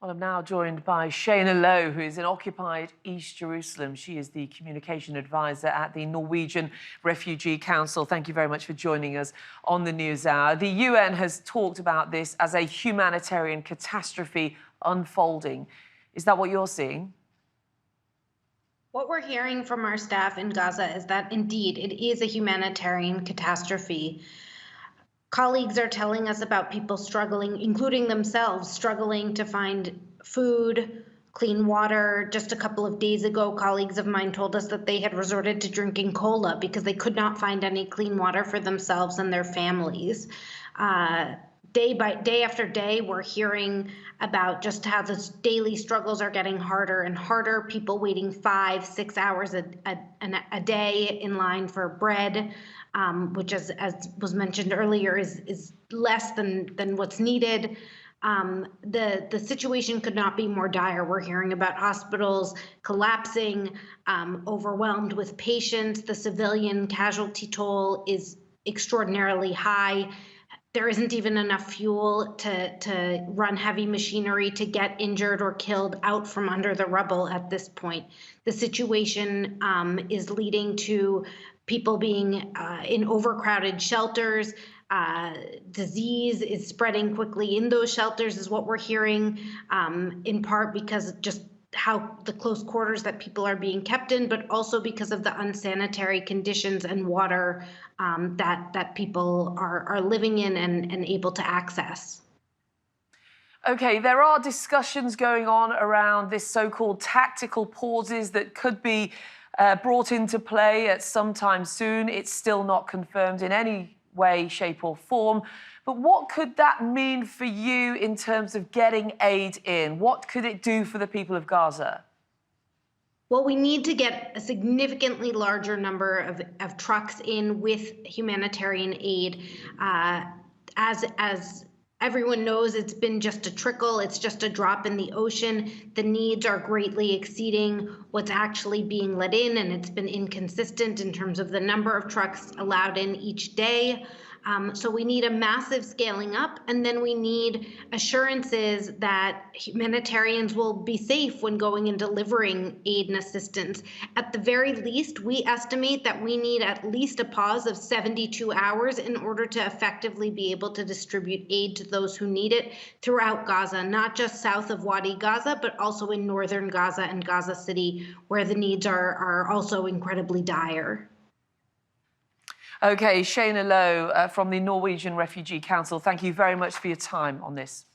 Well, I'm now joined by Shania Low, who is in occupied East Jerusalem. She is the communication advisor at the Norwegian Refugee Council. Thank you very much for joining us on the News Hour. The UN has talked about this as a humanitarian catastrophe unfolding. Is that what you're seeing? What we're hearing from our staff in Gaza is that indeed it is a humanitarian catastrophe. Colleagues are telling us about people struggling, including themselves, struggling to find food, clean water. Just a couple of days ago, colleagues of mine told us that they had resorted to drinking cola because they could not find any clean water for themselves and their families. Day after day, we're hearing about just how the daily struggles are getting harder and harder. People waiting 5-6 hours a day in line for bread, which, as was mentioned earlier, is less than what's needed. The situation could not be more dire. We're hearing about hospitals collapsing, overwhelmed with patients. The civilian casualty toll is extraordinarily high. There isn't even enough fuel to run heavy machinery to get injured or killed out from under the rubble at this point. The situation is leading to people being in overcrowded shelters. Disease is spreading quickly in those shelters is what we're hearing, in part because just how the close quarters that people are being kept in, but also because of the unsanitary conditions and water that people are living in and able to access. OK, there are discussions going on around this so-called tactical pauses that could be brought into play at some time soon. It's still not confirmed in any way, shape or form. But what could that mean for you in terms of getting aid in? What could it do for the people of Gaza? Well, we need to get a significantly larger number of trucks in with humanitarian aid. As everyone knows, it's been just a trickle. It's just a drop in the ocean. The needs are greatly exceeding what's actually being let in, and it's been inconsistent in terms of the number of trucks allowed in each day. So we need a massive scaling up, and then we need assurances that humanitarians will be safe when going and delivering aid and assistance. At the very least, we estimate that we need at least a pause of 72 hours in order to effectively be able to distribute aid to those who need it throughout Gaza, not just south of Wadi Gaza, but also in northern Gaza and Gaza City, where the needs are also incredibly dire. OK, Shania Low from the Norwegian Refugee Council, thank you very much for your time on this.